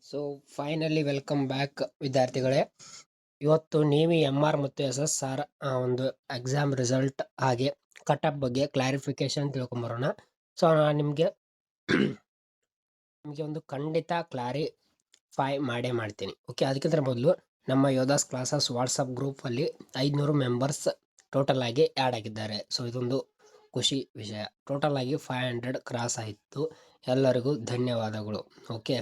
So finally welcome back ವಿದ್ಯಾರ್ಥಿಗಳೇ. ಇವತ್ತು ನೀವು MR ಮತ್ತು SSR ಒಂದು ಎಕ್ಸಾಮ್ ರಿಸಲ್ಟ್ ಹಾಗೆ ಕಟ್ ಬಗ್ಗೆ ಕ್ಲಾರಿಫಿಕೇಶನ್ ತಿಳ್ಕೊಂಬರೋಣ. ಸೊ ನಾನು ನಿಮಗೆ ಒಂದು ಖಂಡಿತ ಕ್ಲಾರಿಫೈ ಮಾಡ್ತೀನಿ. ಓಕೆ, ಅದಕ್ಕಿಂತ ಮೊದಲು ನಮ್ಮ ಯೋಧಾಸ್ ಕ್ಲಾಸಸ್ ವಾಟ್ಸಪ್ ಗ್ರೂಪಲ್ಲಿ 500 ಮೆಂಬರ್ಸ್ ಟೋಟಲ್ ಆಗಿ ಆ್ಯಡ್ ಆಗಿದ್ದಾರೆ. ಸೊ ಇದೊಂದು ಖುಷಿ ವಿಷಯ. ಟೋಟಲ್ ಆಗಿ 500 ಕ್ರಾಸ್ ಆಯಿತು. ಎಲ್ಲರಿಗೂ ಧನ್ಯವಾದಗಳು. ಓಕೆ,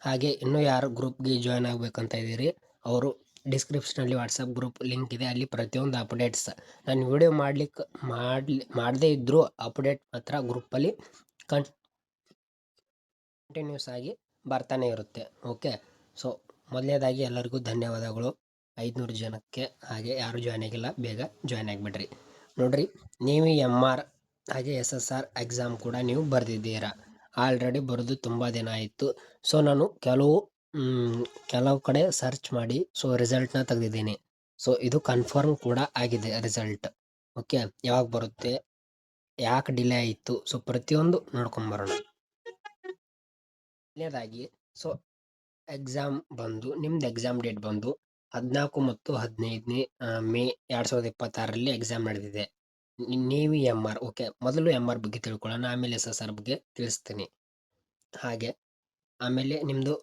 ಹಾಗೆ ಇನ್ನೂ ಯಾರು ಗ್ರೂಪ್ಗೆ ಜಾಯ್ನ್ ಆಗಬೇಕಂತ ಇದ್ದೀರಿ ಅವರು ಡಿಸ್ಕ್ರಿಪ್ಷನಲ್ಲಿ ವಾಟ್ಸಪ್ ಗ್ರೂಪ್ ಲಿಂಕ್ ಇದೆ. ಅಲ್ಲಿ ಪ್ರತಿಯೊಂದು ಅಪ್ಡೇಟ್ಸ್ ನಾನು ವಿಡಿಯೋ ಮಾಡದೇ ಇದ್ದರೂ ಅಪ್ಡೇಟ್ ಮಾತ್ರ ಗ್ರೂಪಲ್ಲಿ ಕಂಟಿನ್ಯೂಸ್ ಆಗಿ ಬರ್ತಾನೆ ಇರುತ್ತೆ. ಓಕೆ, ಸೊ ಮೊದಲನೇದಾಗಿ ಎಲ್ಲರಿಗೂ ಧನ್ಯವಾದಗಳು 500 ಜನಕ್ಕೆ. ಹಾಗೆ ಯಾರು ಜಾಯ್ನ್ ಆಗಿಲ್ಲ ಬೇಗ ಜಾಯ್ನ್ ಆಗಿಬಿಡ್ರಿ. ನೋಡ್ರಿ, ನೀವು MR ಹಾಗೆ SSR ಎಕ್ಸಾಮ್ ಕೂಡ ನೀವು ಬರೆದಿದ್ದೀರಾ. ಆಲ್ರೆಡಿ ಬರೆದು ತುಂಬ ದಿನ ಆಯಿತು. ಸೊ ನಾನು ಕೆಲವು ಕಡೆ ಸರ್ಚ್ ಮಾಡಿ ಸೊ ರಿಸಲ್ಟ್ನ ತೆಗೆದಿದ್ದೀನಿ. ಸೊ ಇದು ಕನ್ಫರ್ಮ್ ಕೂಡ ಆಗಿದೆ ರಿಸಲ್ಟ್. ಓಕೆ, ಯಾವಾಗ ಬರುತ್ತೆ, ಯಾಕೆ ಡಿಲೇ ಆಯಿತು, ಸೊ ಪ್ರತಿಯೊಂದು ನೋಡ್ಕೊಂಬರೋಣ. ಮೊದಲನೇದಾಗಿ ಸೊ ಎಕ್ಸಾಮ್ ಬಂದು ನಿಮ್ದು ಎಕ್ಸಾಮ್ ಡೇಟ್ ಬಂದು 14 ಮತ್ತು 15ನೇ ಮೇ 2026ರಲ್ಲಿ ಎಕ್ಸಾಮ್ ನಡೆದಿದೆ. ನೀವು MR. ಓಕೆ, ಮೊದಲು MR ಬಗ್ಗೆ ತಿಳ್ಕೊಳ್ಳೋಣ, ಆಮೇಲೆ SSR ಬಗ್ಗೆ ತಿಳಿಸ್ತೀನಿ. ಹಾಗೆ ಆಮೇಲೆ ನಿಮ್ಮದು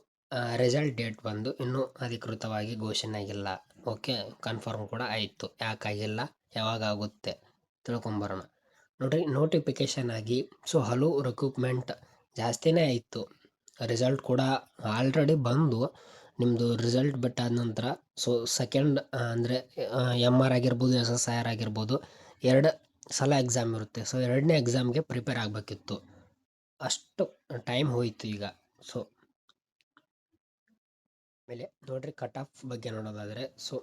ರಿಸಲ್ಟ್ ಡೇಟ್ ಬಂದು ಇನ್ನೂ ಅಧಿಕೃತವಾಗಿ ಘೋಷಣೆ ಆಗಿಲ್ಲ. ಓಕೆ, ಕನ್ಫರ್ಮ್ ಕೂಡ ಆಯಿತು. ಯಾಕಾಗಿಲ್ಲ, ಯಾವಾಗ ಆಗುತ್ತೆ ತಿಳ್ಕೊಂಬರೋಣ. ನೋಡಿರಿ, ನೋಟಿಫಿಕೇಷನ್ ಆಗಿ ಸೊ ಹಲವು ರಿಕ್ರೂಟ್ಮೆಂಟ್ ಜಾಸ್ತಿನೇ ಆಯಿತು. ರಿಸಲ್ಟ್ ಕೂಡ ಆಲ್ರೆಡಿ ಬಂದು ನಿಮ್ಮದು ರಿಸಲ್ಟ್ ಬಿಟ್ಟಾದ ನಂತರ ಸೊ ಸೆಕೆಂಡ್ ಅಂದರೆ MR ಆಗಿರ್ಬೋದು SSR ಆಗಿರ್ಬೋದು 2 ಸಲ ಎಕ್ಸಾಮ್ ಇರುತ್ತೆ. ಸೊ 2ನೇ ಎಕ್ಸಾಮ್ಗೆ ಪ್ರಿಪೇರ್ ಆಗಬೇಕಿತ್ತು. ಅಷ್ಟು ಟೈಮ್ ಹೋಯಿತು ಈಗ. ಸೊ ಆಮೇಲೆ ನೋಡ್ರಿ, ಕಟ್ ಆಫ್ ಬಗ್ಗೆ ನೋಡೋದಾದರೆ ಸೊ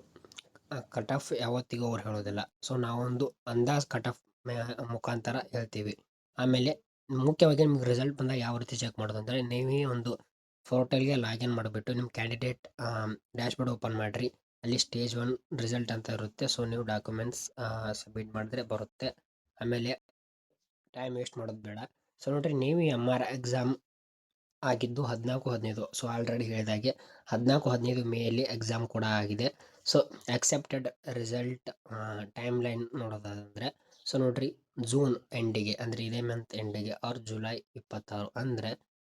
ಕಟ್ ಆಫ್ ಯಾವತ್ತಿಗೂ ಅವ್ರು ಹೇಳೋದಿಲ್ಲ. ಸೊ ನಾವೊಂದು ಅಂದಾಜು ಕಟ್ ಆಫ್ ಮುಖಾಂತರ ಹೇಳ್ತೀವಿ. ಆಮೇಲೆ ಮುಖ್ಯವಾಗಿ ನಿಮ್ಗೆ ರಿಸಲ್ಟ್ ಬಂದಾಗ ಯಾವ ರೀತಿ ಚೆಕ್ ಮಾಡೋದು ಅಂದರೆ, ನೀವೇ ಒಂದು ಪೋರ್ಟಲ್ಗೆ ಲಾಗಿನ್ ಮಾಡಿಬಿಟ್ಟು ನಿಮ್ಮ ಕ್ಯಾಂಡಿಡೇಟ್ ಡ್ಯಾಶ್ಬೋರ್ಡ್ ಓಪನ್ ಮಾಡಿರಿ. ಅಲ್ಲಿ ಸ್ಟೇಜ್ 1 ರಿಸಲ್ಟ್ ಅಂತ ಇರುತ್ತೆ. ಸೊ ನೀವು ಡಾಕ್ಯುಮೆಂಟ್ಸ್ ಸಬ್ಮಿಟ್ ಮಾಡಿದ್ರೆ ಬರುತ್ತೆ. ಆಮೇಲೆ ಟೈಮ್ ವೇಸ್ಟ್ ಮಾಡೋದು ಬೇಡ. ಸೊ ನೋಡ್ರಿ, ನೀವು MR ಎಕ್ಸಾಮ್ ಆಗಿದ್ದು 14-15. ಸೊ ಆಲ್ರೆಡಿ ಹೇಳಿದಾಗೆ 14-15 ಮೇಯಲ್ಲಿ ಎಕ್ಸಾಮ್ ಕೂಡ ಆಗಿದೆ. So accepted result time line ನೋಡೋದಾದರೆ ಸೊ ನೋಡ್ರಿ, ಜೂನ್ ಎಂಡಿಗೆ ಅಂದರೆ ಇದೇ ಮಂತ್ ಎಂಡಿಗೆ ಆರ್ ಜುಲೈ 26 ಅಂದರೆ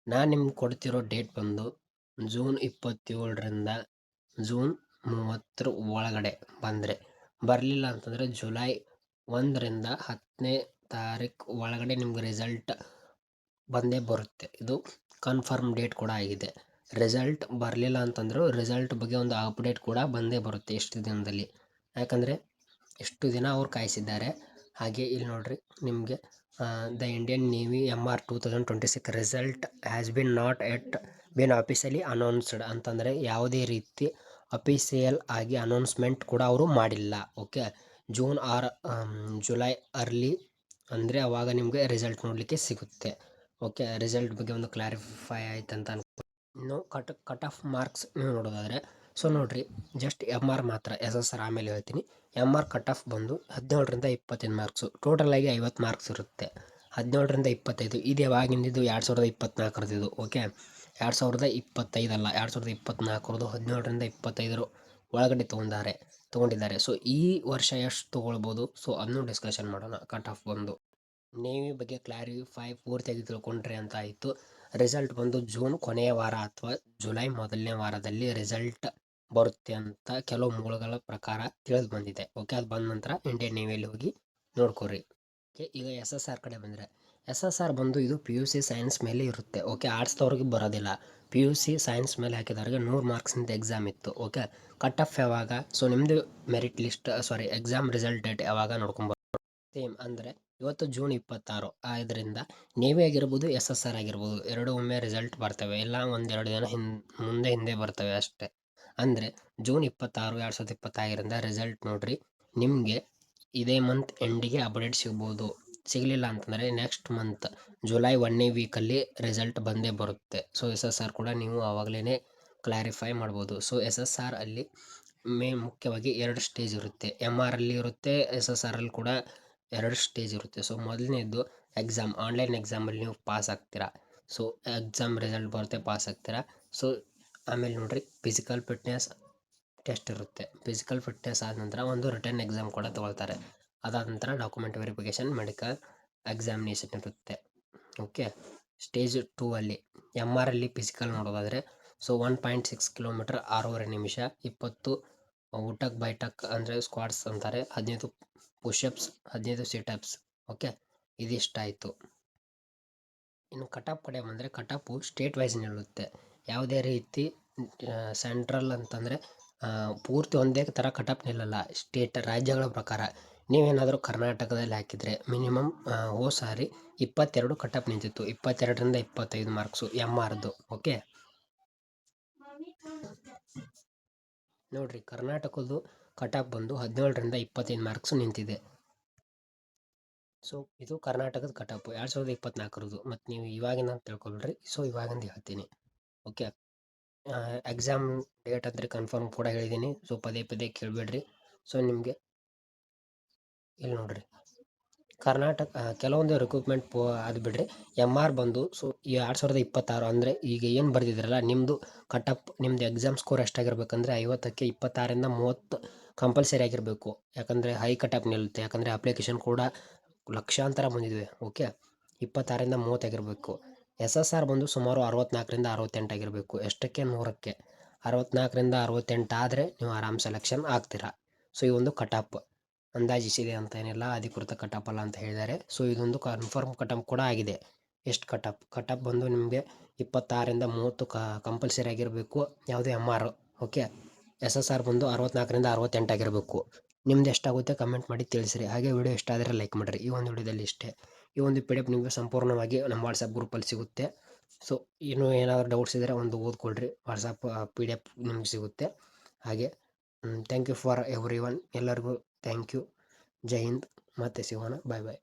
ನಾನು ನಿಮ್ಗೆ ಕೊಡ್ತಿರೋ ಡೇಟ್ ಬಂದು ಜೂನ್ 27ರಿಂದ ಜೂನ್ 30 ಒಳಗಡೆ ಬಂದರೆ, ಬರಲಿಲ್ಲ ಅಂತಂದರೆ ಜುಲೈ 1ರಿಂದ 10ನೇ ತಾರೀಕು ಒಳಗಡೆ ನಿಮ್ಗೆ ರಿಸಲ್ಟ್ ಬಂದೇ ಬರುತ್ತೆ. ಇದು ಕನ್ಫರ್ಮ್ ಡೇಟ್ ಕೂಡ ಆಗಿದೆ. ರಿಸಲ್ಟ್ ಬರಲಿಲ್ಲ ಅಂತಂದರೂ ರಿಸಲ್ಟ್ ಬಗ್ಗೆ ಒಂದು ಅಪ್ಡೇಟ್ ಕೂಡ ಬಂದೇ ಬರುತ್ತೆ ಎಷ್ಟು ದಿನದಲ್ಲಿ. ಯಾಕಂದರೆ ಎಷ್ಟು ದಿನ ಅವ್ರು ಕಾಯಿಸಿದ್ದಾರೆ. ಹಾಗೆ ಇಲ್ಲಿ ನೋಡ್ರಿ, ನಿಮಗೆ the Indian navy MR 2026 result has been not yet been officially announced ಅಂತಂದರೆ ಯಾವುದೇ ರೀತಿ ಅಫಿಷಿಯಲ್ ಆಗಿ ಅನೌನ್ಸ್ಮೆಂಟ್ ಕೂಡ ಅವರು ಮಾಡಿಲ್ಲ. Okay, June or July early ಅಂದರೆ ಅವಾಗ ನಿಮಗೆ ರಿಸಲ್ಟ್ ನೋಡಲಿಕ್ಕೆ ಸಿಗುತ್ತೆ. ಓಕೆ, ರಿಸಲ್ಟ್ ಬಗ್ಗೆ ಒಂದು ಕ್ಲಾರಿಫೈ ಆಯ್ತಂತ ಇನ್ನು ಕಟ್ ಆಫ್ ಮಾರ್ಕ್ಸ್ ನೀವು ನೋಡೋದಾದರೆ ಸೊ ನೋಡ್ರಿ, ಜಸ್ಟ್ MR ಮಾತ್ರ, SSR ಆಮೇಲೆ ಹೇಳ್ತೀನಿ. MR ಕಟ್ ಆಫ್ ಬಂದು 17ರಿಂದ 25 ಮಾರ್ಕ್ಸು. ಟೋಟಲ್ ಆಗಿ 50 ಮಾರ್ಕ್ಸ್ ಇರುತ್ತೆ. 17ರಿಂದ 25 ಇದು ಯಾವಾಗಿಂದಿದ್ದು 2024ರದ್ದು. ಓಕೆ, 2025 ಅಲ್ಲ, 2024ರದ್ದು 17ರಿಂದ 25 ಒಳಗಡೆ ತೊಗೊಂಡಿದ್ದಾರೆ. ಸೊ ಈ ವರ್ಷ ಎಷ್ಟು ತೊಗೊಳ್ಬೋದು, ಸೊ ಅದನ್ನು ಡಿಸ್ಕಷನ್ ಮಾಡೋಣ. ಕಟ್ ಆಫ್ ಬಂದು ನೇವಿ ಬಗ್ಗೆ ಕ್ಲಾರಿಫೈ ಪೂರ್ತಿಯಾಗಿ ತಿಳ್ಕೊಂಡ್ರಿ ಅಂತ ಆಯಿತು. ರಿಸಲ್ಟ್ ಬಂದು ಜೂನ್ ಕೊನೆಯ ವಾರ ಅಥವಾ ಜುಲೈ ಮೊದಲನೇ ವಾರದಲ್ಲಿ ರಿಸಲ್ಟ್ ಬರುತ್ತೆ ಅಂತ ಕೆಲವು ಮೂಲಗಳ ಪ್ರಕಾರ ತಿಳಿದು ಬಂದಿದೆ. ಓಕೆ, ಅದು ಬಂದ ನಂತರ ಇಂಡಿಯನ್ ನೇವಿಯಲ್ಲಿ ಹೋಗಿ ನೋಡ್ಕೊರಿ. ಓಕೆ, ಈಗ SSR ಕಡೆ ಬಂದರೆ SSR ಬಂದು ಇದು PUC ಸೈನ್ಸ್ ಮೇಲೆ ಇರುತ್ತೆ. ಓಕೆ, ಆರ್ಟ್ಸ್ದವ್ರಿಗೆ ಬರೋದಿಲ್ಲ. PUC ಸೈನ್ಸ್ ಮೇಲೆ ಹಾಕಿದವ್ರಿಗೆ 100 ಮಾರ್ಕ್ಸಿಂದ ಎಕ್ಸಾಮ್ ಇತ್ತು. ಓಕೆ, ಕಟ್ ಆಫ್ ಯಾವಾಗ, ಸೊ ನಿಮ್ಮದು merit list exam result date ಯಾವಾಗ ನೋಡ್ಕೊಂಬ ಸೇಮ್ ಅಂದರೆ ಇವತ್ತು ಜೂನ್ 26. ಇದರಿಂದ ನೇವಿ ಆಗಿರ್ಬೋದು SSR ಆಗಿರ್ಬೋದು ಎರಡು ಒಮ್ಮೆ ರಿಸಲ್ಟ್ ಬರ್ತವೆ, ಇಲ್ಲ 1-2 ದಿನ ಹಿಂದೆ ಬರ್ತವೆ ಅಷ್ಟೇ. ಅಂದರೆ ಜೂನ್ 26, 2025ರಿಂದ ರಿಸಲ್ಟ್ ನೋಡ್ರಿ, ನಿಮಗೆ ಇದೇ ಮಂತ್ ಎಂಡಿಗೆ ಅಪ್ಡೇಟ್ ಸಿಗ್ಬೋದು. ಸಿಗಲಿಲ್ಲ ಅಂತಂದರೆ ನೆಕ್ಸ್ಟ್ ಮಂತ್ ಜುಲೈ 1ನೇ ವೀಕಲ್ಲಿ ರಿಸಲ್ಟ್ ಬಂದೇ ಬರುತ್ತೆ. ಸೊ SSR ಕೂಡ ನೀವು ಆವಾಗಲೇ ಕ್ಲಾರಿಫೈ ಮಾಡ್ಬೋದು. ಸೊ SSR ಅಲ್ಲಿ ಮುಖ್ಯವಾಗಿ 2 ಸ್ಟೇಜ್ ಇರುತ್ತೆ. MR ಅಲ್ಲಿ ಇರುತ್ತೆ, SSR ಅಲ್ಲಿ ಕೂಡ 2 ಸ್ಟೇಜ್ ಇರುತ್ತೆ. ಸೊ ಮೊದಲನೇದು ಎಕ್ಸಾಮ್, ಆನ್ಲೈನ್ ಎಕ್ಸಾಮಲ್ಲಿ ನೀವು ಪಾಸ್ ಆಗ್ತೀರಾ. ಸೊ ಎಕ್ಸಾಮ್ ರಿಸಲ್ಟ್ ಬರುತ್ತೆ, ಪಾಸ್ ಆಗ್ತೀರಾ. ಸೊ ಆಮೇಲೆ ನೋಡ್ರಿ ಫಿಸಿಕಲ್ ಫಿಟ್ನೆಸ್ ಟೆಸ್ಟ್ ಇರುತ್ತೆ. ಫಿಸಿಕಲ್ ಫಿಟ್ನೆಸ್ ಆದ ನಂತರ ಒಂದು ರಿಟರ್ನ್ ಎಕ್ಸಾಮ್ ಕೂಡ ತಗೊಳ್ತಾರೆ. ಅದಾದ ನಂತರ ಡಾಕ್ಯುಮೆಂಟ್ ವೆರಿಫಿಕೇಷನ್, ಮೆಡಿಕಲ್ ಎಕ್ಸಾಮಿನೇಷನ್ ಇರುತ್ತೆ. ಓಕೆ, ಸ್ಟೇಜ್ 2 ಅಲ್ಲಿ MR ಅಲ್ಲಿ ಫಿಸಿಕಲ್ ನೋಡೋದಾದರೆ, ಸೊ 1.6 ಕಿಲೋಮೀಟರ್ 6.5 ನಿಮಿಷ, 20 ಊಟಕ್ ಬೈಟಕ್ ಅಂದರೆ ಸ್ಕ್ವಾಟ್ಸ್ ಅಂತಾರೆ, 15 ಪುಷಪ್ಸ್, 15 ಸಿಟಪ್ಸ್. ಓಕೆ, ಇದಿಷ್ಟಾಯಿತು. ಇನ್ನು ಕಟಾಪ್ ಕಡೆ ಬಂದರೆ, ಕಟಾಪು ಸ್ಟೇಟ್ ವೈಸ್ ನಿಲ್ಲುತ್ತೆ. ಯಾವುದೇ ರೀತಿ ಸೆಂಟ್ರಲ್ ಅಂತಂದರೆ ಪೂರ್ತಿ ಒಂದೇ ಥರ ಕಟಾಪ್ ನಿಲ್ಲಲ್ಲ. ಸ್ಟೇಟ್ ರಾಜ್ಯಗಳ ಪ್ರಕಾರ ನೀವೇನಾದರೂ ಕರ್ನಾಟಕದಲ್ಲಿ ಹಾಕಿದರೆ ಮಿನಿಮಮ್ ಹೋದ ಸಾರಿ 22 ಕಟಾಪ್ ನಿಂತಿತ್ತು. 22ರಿಂದ 25 ಮಾರ್ಕ್ಸು MRದು. ಓಕೆ, ನೋಡ್ರಿ ಕರ್ನಾಟಕದ್ದು ಕಟಾಪ್ ಬಂದು 17ರಿಂದ 25 ಮಾರ್ಕ್ಸ್ ನಿಂತಿದೆ. ಸೊ ಇದು ಕರ್ನಾಟಕದ ಕಟಾಪು 2024ರದು. ಮತ್ತು ನೀವು ಇವಾಗಿನ ಅಂತ ತಿಳ್ಕೊಳ್ರಿ. ಸೊ ಇವಾಗಿಂದ ಹೇಳ್ತೀನಿ. ಓಕೆ, ಎಕ್ಸಾಮ್ ಡೇಟ್ ಅಂದರೆ ಕನ್ಫರ್ಮ್ ಕೂಡ ಹೇಳಿದ್ದೀನಿ. ಸೊ ಪದೇ ಪದೇ ಕೇಳಬೇಡ್ರಿ. ಸೊ ನಿಮಗೆ ಇಲ್ಲಿ ನೋಡ್ರಿ, ಕರ್ನಾಟಕ ಕೆಲವೊಂದು ರಿಕ್ರೂಟ್ಮೆಂಟ್ ಅದು ಬಿಡ್ರಿ. MR ಬಂದು ಸೊ 2026 ಅಂದರೆ ಈಗ ಏನು ಬರೆದಿದ್ರಲ್ಲ ನಿಮ್ಮದು ಕಟಪ್, ನಿಮ್ಮದು ಎಕ್ಸಾಮ್ ಸ್ಕೋರ್ ಎಷ್ಟಾಗಿರ್ಬೇಕಂದ್ರೆ 50ಕ್ಕೆ 26ರಿಂದ 30 ಕಂಪಲ್ಸರಿ ಆಗಿರಬೇಕು. ಯಾಕಂದರೆ ಹೈ ಕಟಪ್ ನಿಲ್ಲುತ್ತೆ. ಯಾಕಂದರೆ ಅಪ್ಲಿಕೇಶನ್ ಕೂಡ ಲಕ್ಷಾಂತರ ಬಂದಿದೆ. ಓಕೆ, 26ರಿಂದ 30 ಆಗಿರಬೇಕು. SSR ಬಂದು ಸುಮಾರು 64ರಿಂದ 68 ಆಗಿರಬೇಕು. ಎಷ್ಟಕ್ಕೆ 100ಕ್ಕೆ 64ರಿಂದ 68 ಆದರೆ ನೀವು ಆರಾಮ್ ಸೆಲೆಕ್ಷನ್ ಆಗ್ತೀರಾ. ಸೊ ಈ ಒಂದು ಕಟಾಪ್ ಅಂದಾಜಿಸಿದೆ ಅಂತ ಏನಿಲ್ಲ, ಅಧಿಕೃತ ಕಟಾಪ್ ಅಲ್ಲ ಅಂತ ಹೇಳಿದ್ದಾರೆ. ಸೊ ಇದೊಂದು ಕನ್ಫರ್ಮ್ ಕಟಾಪ್ ಕೂಡ ಆಗಿದೆ. ಎಷ್ಟು ಕಟಾಪ್ ಬಂದು ನಿಮಗೆ 26ರಿಂದ 30 ಕಂಪಲ್ಸರಿ ಆಗಿರಬೇಕು. ಯಾವುದು MR. ಓಕೆ, SSR ಬಂದು 64ರಿಂದ 68 ಆಗಿರಬೇಕು. ನಿಮ್ದು ಎಷ್ಟಾಗುತ್ತೆ ಕಮೆಂಟ್ ಮಾಡಿ ತಿಳಿಸಿರಿ. ಹಾಗೆ ವಿಡಿಯೋ ಇಷ್ಟ ಆದರೆ ಲೈಕ್ ಮಾಡಿರಿ. ಈ ಒಂದು ವಿಡಿಯೋದಲ್ಲಿ ಇಷ್ಟೇ. ಈ ಒಂದು PDF ನಿಮಗೆ ಸಂಪೂರ್ಣವಾಗಿ ನಮ್ಮ ವಾಟ್ಸಪ್ ಗ್ರೂಪಲ್ಲಿ ಸಿಗುತ್ತೆ. ಸೊ ಇನ್ನೂ ಏನಾದರೂ ಡೌಟ್ಸ್ ಇದ್ದರೆ ಒಂದು ಓದ್ಕೊಳ್ರಿ. ವಾಟ್ಸಪ್ PDF ನಿಮ್ಗೆ ಸಿಗುತ್ತೆ. ಹಾಗೆ thank you for everyone. ಎಲ್ಲರಿಗೂ ಥ್ಯಾಂಕ್ ಯು. ಜೈ ಹಿಂದ್. ಮತ್ತೆ ಸಿಗೋಣ. ಬಾಯ್ ಬಾಯ್.